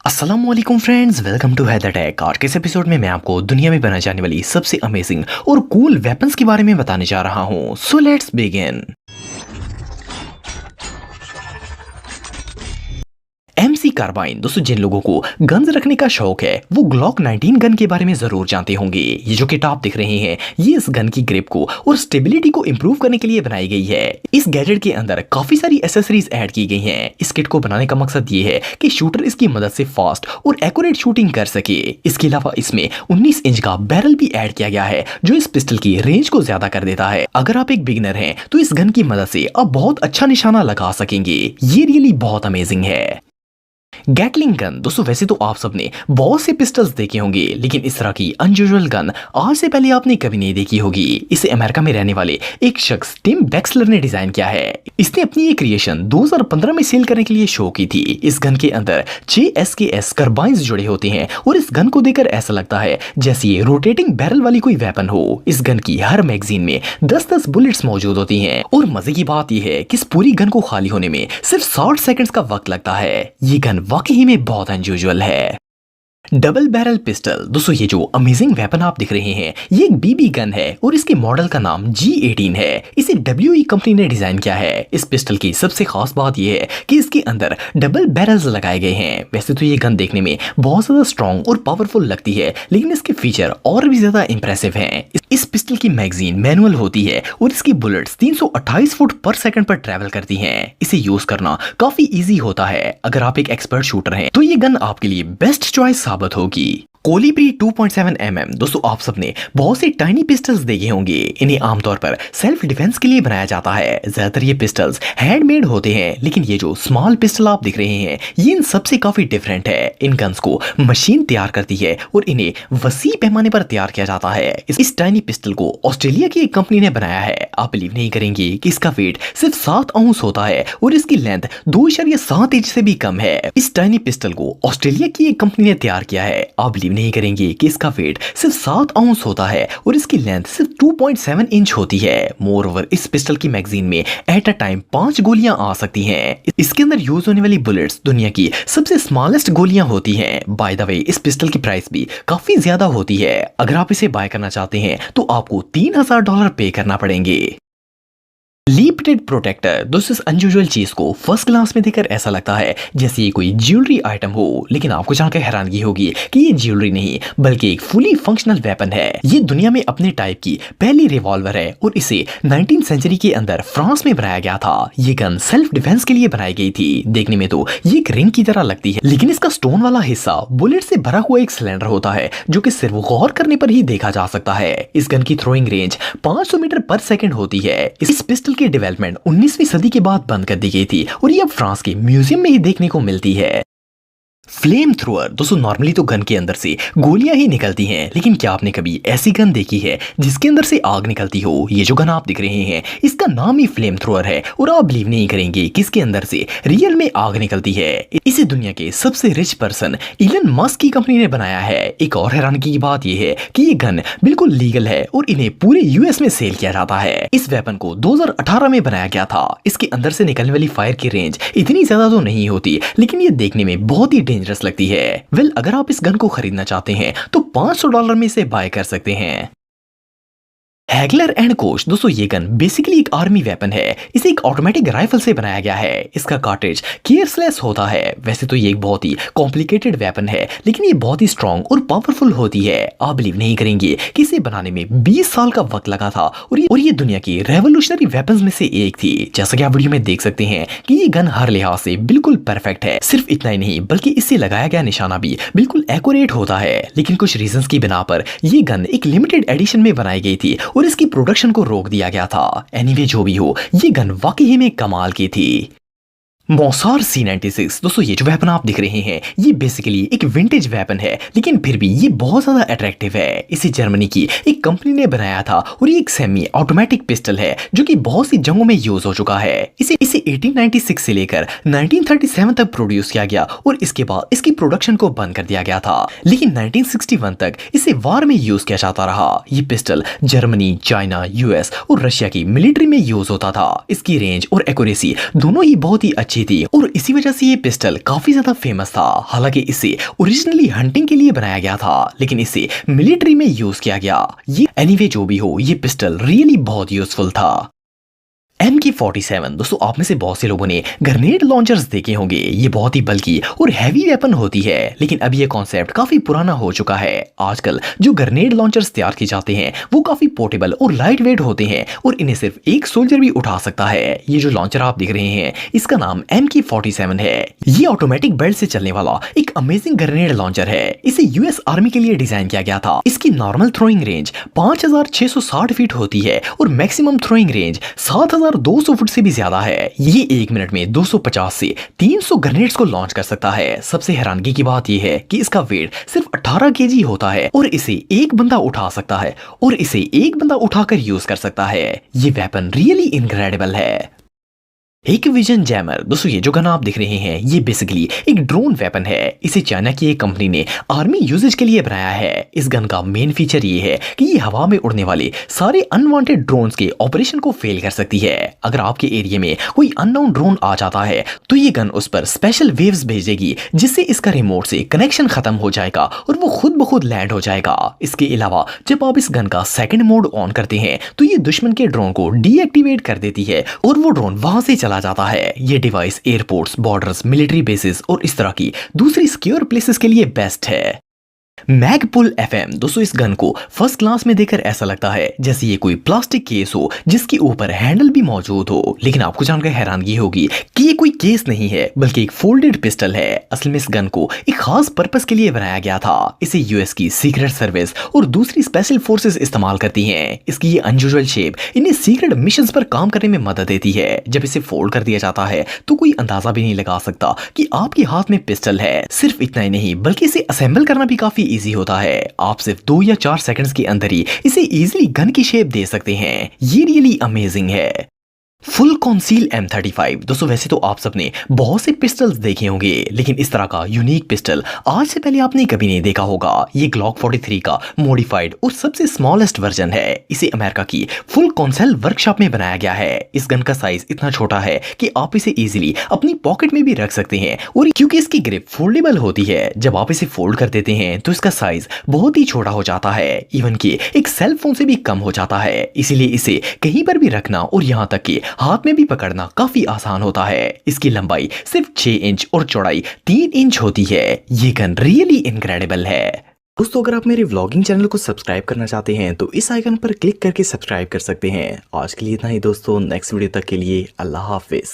अस्सलामुअलैकुम friends, welcome to Haider tech. आज के इस एपिसोड में मैं आपको दुनिया में बनाई जाने वाली सबसे अमेजिंग और कूल वेपन्स के बारे में बताने जा रहा हूं। So let's begin. MC carbine. दोस्तों, जिन लोगों को गन्स रखने का शौक है वो ग्लॉक 19 गन के बारे में जरूर जानते होंगे। ये जो किट आप दिख रहे हैं ये इस गन की ग्रिप को और स्टेबिलिटी को इंप्रूव करने के लिए बनाई गई है। इस गैजेट के अंदर काफी सारी एसेसरीज ऐड की गई हैं। इस किट को बनाने का मकसद ये है कि शूटर इसकी मदद से फास्ट और एक्यूरेट शूटिंग कर सके। इसके अलावा इसमें 19 इंच का बैरल भी ऐड किया गया है जो इस पिस्टल की रेंज को ज्यादा कर देता है। अगर आप एक बिगिनर हैं तो इस गन की मदद से आप बहुत अच्छा निशाना लगा सकेंगे। ये रियली बहुत अमेजिंग है। Gatling gun. दोस्तों, वैसे तो आप सबने बहुत से पिस्टल्स देखे होंगे, लेकिन इस तरह की अनयूजुअल गन आज से पहले आपने कभी नहीं देखी होगी। इसे अमेरिका में रहने वाले एक शख्स टिम वेक्सलर ने डिजाइन किया है। इसने अपनी ये क्रिएशन 2015 में सेल करने के लिए शो की थी। इस गन के अंदर 6 SKS कार्बाइन्स जुड़े होते हैं और इस गन को देखकर ऐसा लगता है जैसे ये रोटेटिंग बैरल वाली कोई वेपन हो। इस गन की हर मैगजीन में 10-10 बुलेट्स मौजूद होती हैं और मजे की बात यह है कि इस पूरी गन को खाली होने में सिर्फ 60 सेकंड्स का वक्त लगता है। ये गन वाकई में बहुत अनयूजुअल है। Double barrel pistol. दोस्तों, ये जो अमेजिंग वेपन आप दिख रहे हैं ये एक BB गन है और इसके मॉडल का नाम G18 है। इसे WE कंपनी ने डिजाइन किया है। इस पिस्टल की सबसे खास बात यह है कि इसके अंदर डबल बैरल्स लगाए गए हैं। वैसे तो ये गन देखने में बहुत ज्यादा स्ट्रॉन्ग और पावरफुल लगती है, लेकिन इसके फीचर और भी ज्यादा इंप्रेसिव हैं। इस पिस्टल की मैगजीन मैनुअल होती है और इसकी बुलेट्स 328 फुट पर सेकंड पर ट्रैवल करती हैं। इसे यूज करना काफी इजी होता है। अगर आप एक एक्सपर्ट शूटर हैं तो ये गन आपके लिए बेस्ट चॉइस साबित होगी। कोलिब्री 2.7 mm। दोस्तों, आप सबने बहुत से टाइनी पिस्टल्स देखे होंगे। इन्हें आमतौर पर सेल्फ डिफेंस के लिए बनाया जाता है। ज्यादातर ये पिस्टल्स हैंडमेड होते हैं, लेकिन ये जो स्मॉल पिस्टल आप दिख रहे हैं ये इन सबसे काफी डिफरेंट है। इन गन्स को मशीन तैयार करती है और इन्हें वसी पैमाने पर तैयार किया जाता है। इस टाइनी पिस्टल को ऑस्ट्रेलिया की एक कंपनी ने बनाया है। आप बिलीव नहीं करेंगे कि इसका वेट सिर्फ 7 आउंस होता है और इसकी लेंथ 2.7 इंच से भी कम है। इस टाइनी पिस्टल को ऑस्ट्रेलिया की एक कंपनी ने तैयार किया है। आप नहीं करेंगे कि इसका वेट सिर्फ 7 आउंस होता है और इसकी लेंथ सिर्फ 2.7 इंच होती है। मोर ओवर इस पिस्टल की मैगजीन में एट अ टाइम 5 गोलियां आ सकती हैं। इसके अंदर यूज होने वाली बुलेट्स दुनिया की सबसे स्मॉलेस्ट गोलियां होती हैं। बाय द वे, इस पिस्टल की प्राइस भी काफी ज्यादा होती है। अगर आप इसे बाय करना चाहते हैं तो आपको $3000 पे करना पड़ेंगे। लीप टिड प्रोटेक्टर। दोस्तों, इस अनयूजुअल चीज को फर्स्ट ग्लांस में देखकर ऐसा लगता है जैसे ये कोई ज्वेलरी आइटम हो, लेकिन आपको जानकर हैरानगी होगी कि ये ज्वेलरी नहीं बल्कि एक फुली फंक्शनल वेपन है। ये दुनिया में अपने टाइप की पहली रिवॉल्वर है और इसे 19th सेंचुरी के अंदर फ्रांस में बनाया गया था। ये गन सेल्फ डिफेंस के लिए बनाई गई थी। देखने में तो ये एक रिंग की तरह लगती है, लेकिन इसका स्टोन वाला हिस्सा बुलेट से भरा हुआ एक सिलेंडर होता है जो कि सिर्फ गौर करने पर ही देखा जा सकता है। इस गन की थ्रोइंग रेंज 500 मीटर पर सेकंड होती है। इस पिस्टल की डेवलपमेंट 19वीं सदी के बाद बंद कर दी गई थी और ये अब फ्रांस के म्यूजियम में ही देखने को मिलती है। Flame thrower. दोस्तों, नॉर्मली तो गन के अंदर से गोलियां ही निकलती हैं, लेकिन क्या आपने कभी ऐसी गन देखी है जिसके अंदर से आग निकलती हो? ये जो गन आप दिख रहे हैं इसका नाम ही फ्लेम थ्रोअर है और आप बिलीव नहीं करेंगे कि इसके अंदर से रियल में आग निकलती है। इसे दुनिया के सबसे रिच पर्सन इलन मस्क की कंपनी ने बनाया है। एक और हैरानगी की बात यह है कि ये गन बिल्कुल लीगल है और इन्हें पूरे US में सेल किया जाता है। इस वेपन को 2018 में बनाया गया था। इसके अंदर से निकलने वाली फायर की रेंज इतनी ज्यादा तो नहीं होती, लेकिन ये देखने में बहुत ही डेंजरस लगती है। अगर आप इस गन को खरीदना चाहते हैं तो $500 में इसे बाय कर सकते हैं। हैगलर एंड कोच। दोस्तों, ये गन बेसिकली एक आर्मी वेपन है। इसे एक ऑटोमेटिक राइफल से बनाया गया है। इसका कार्ट्रिज केयरलेस होता है। वैसे तो ये एक बहुत ही कॉम्प्लिकेटेड वेपन है, लेकिन ये बहुत ही स्ट्रॉन्ग और पावरफुल होती है। आप बिलीव नहीं करेंगे कि इसे बनाने में 20 साल का वक्त लगा था और ये दुनिया की रेवोल्यूशनरी वेपन्स में से एक थी। जैसा कि आप वीडियो में देख सकते हैं कि ये गन हर लिहाज से बिल्कुल परफेक्ट है। सिर्फ इतना ही नहीं बल्कि इससे लगाया गया निशाना भी बिल्कुल एक्यूरेट होता है, लेकिन कुछ रीजंस की बिना पर ये गन एक लिमिटेड एडिशन में बनाई गई थी और इसकी प्रोडक्शन को रोक दिया गया था। एनीवे, जो भी हो, ये गन वाकई में कमाल की थी। मोसार C96। दोस्तों, ये जो वेपन आप दिख रहे हैं ये बेसिकली एक विंटेज वेपन है, लेकिन फिर भी ये बहुत ज्यादा अट्रैक्टिव है। इसे जर्मनी की एक कंपनी ने बनाया था और ये एक सेमी ऑटोमेटिक पिस्टल है जो कि बहुत सी जंगों में यूज हो चुका है। इसे 1896 से लेकर 1937 तक प्रोड्यूस किया गया और इसके बाद इसकी प्रोडक्शन को बंद कर दिया गया था, लेकिन 1961 तक इसे वार में यूज किया जाता रहा। ये पिस्टल जर्मनी, चाइना, US और रशिया की मिलिट्री में यूज होता था। इसकी रेंज और एक्यूरेसी दोनों ही बहुत ही अच्छी अच्छी थी और इसी वजह से ये पिस्टल काफी ज्यादा फेमस था। हालांकि इसे ओरिजिनली हंटिंग के लिए बनाया गया था, लेकिन इसे मिलिट्री में यूज किया गया। ये एनीवे जो भी हो, ये पिस्टल रियली बहुत यूजफुल था। MK47 दोस्तों, आप में से बहुत से लोगों ने ग्रेनेड लॉन्चर्स देखे होंगे। ये बहुत ही बल्कि और हैवी वेपन होती है, लेकिन अब ये कॉन्सेप्ट काफी पुराना हो चुका है। आजकल जो ग्रेनेड लॉन्चर्स तैयार किए जाते हैं वो काफी पोर्टेबल और लाइट वेट होते हैं और इन्हें सिर्फ एक सोल्जर भी उठा सकता है। ये जो लॉन्चर आप देख रहे हैं, इसका नाम MK47 है। ये ऑटोमेटिक बेल्ट से चलने वाला एक अमेजिंग ग्रेनेड लॉन्चर है। इसे US आर्मी के लिए डिजाइन किया गया था। इसकी नॉर्मल थ्रोइंग रेंज 5660 फीट होती है और मैक्सिमम थ्रोइंग रेंज 7200 फुट से भी ज्यादा है। ये 1 मिनट में 250 से 300 ग्रेनेड्स को लॉन्च कर सकता है। सबसे हैरानगी की बात यह है कि इसका वेट सिर्फ 18 केजी होता है और इसे एक बंदा उठा सकता है और इसे एक बंदा उठाकर यूज कर सकता है। ये वेपन रियली इनक्रेडिबल है। एक विजन जैमर दोस्तों, ये जो गन आप दिख रहे हैं, ये बेसिकली एक ड्रोन वेपन है। इसे चाइना की एक कंपनी ने आर्मी यूजेज के लिए बनाया है। इस गन का मेन फीचर ये है कि ये हवा में उड़ने वाले सारे अनवांटेड ड्रोन्स के ऑपरेशन को फेल कर सकती है। अगर आपके एरिया में कोई अननोन ड्रोन आ जाता है तो ये गन उस पर स्पेशल वेव्स भेजेगी, जिससे इसका रिमोट से कनेक्शन खत्म हो जाएगा और वो खुद ब खुद लैंड हो जाएगा। इसके अलावा जब आप इस गन का सेकंड मोड ऑन करते हैं तो ये दुश्मन के ड्रोन को डीएक्टिवेट कर देती है और वो ड्रोन वहां से जाता है। ये device airports, borders, military bases और इस तरह की दूसरी सिक्योर प्लेसेस के लिए बेस्ट है। मैगपुल FM दोस्तों, इस गन को फर्स्ट क्लास में देखकर ऐसा लगता है जैसे ये कोई प्लास्टिक केस हो जिसके ऊपर हैंडल भी मौजूद हो, लेकिन आपको जानकर हैरानगी होगी कि ये कोई केस नहीं है बल्कि एक फोल्डेड पिस्टल है। असल में इस गन को एक खास पर्पस के लिए बनाया गया था। इसे US की सीक्रेट सर्विस और दूसरी स्पेशल फोर्सेस इस्तेमाल करती हैं। इसकी ये अनयूजुअल शेप इन्हें सीक्रेट मिशंस पर काम करने में मदद देती है। जब इसे फोल्ड कर दिया जाता है तो कोई अंदाजा भी नहीं लगा सकता कि आपके हाथ में पिस्टल है। सिर्फ इतना ही नहीं बल्कि इसे असेंबल करना भी काफी इजी होता है। आप सिर्फ 2 या 4 सेकंड्स के अंदर ही इसे इजीली गन की शेप दे सकते हैं। ये रियली अमेजिंग है। फुल कॉन्सील M35 दोस्तों, वैसे तो आप सबने बहुत से पिस्टल्स देखे होंगे, लेकिन इस तरह का यूनिक पिस्टल आज से पहले आपने कभी नहीं देखा होगा। ये ग्लॉक 43 का मॉडिफाइड और सबसे स्मॉलेस्ट वर्जन है। इसे अमेरिका की फुल कॉन्सेल वर्कशॉप में बनाया गया है। इस गन का साइज इतना छोटा है कि आप इसे इजीली अपनी पॉकेट में भी रख सकते हैं और क्योंकि इसकी ग्रिप फोल्डेबल होती है, जब आप इसे फोल्ड कर देते हैं तो इसका साइज बहुत ही छोटा हो जाता है। इवन कि एक सेल फोन से भी कम हो जाता है। इसीलिए इसे कहीं पर भी रखना और यहाँ तक कि हाथ में भी पकड़ना काफी आसान होता है। इसकी लंबाई सिर्फ 6 इंच और चौड़ाई 3 इंच होती है। ये गन रियली इनक्रेडिबल है। दोस्तों, अगर आप मेरे व्लॉगिंग चैनल को सब्सक्राइब करना चाहते हैं तो इस आइकन पर क्लिक करके सब्सक्राइब कर सकते हैं। आज के लिए इतना ही दोस्तों, नेक्स्ट वीडियो तक के लिए अल्लाह हाफिज।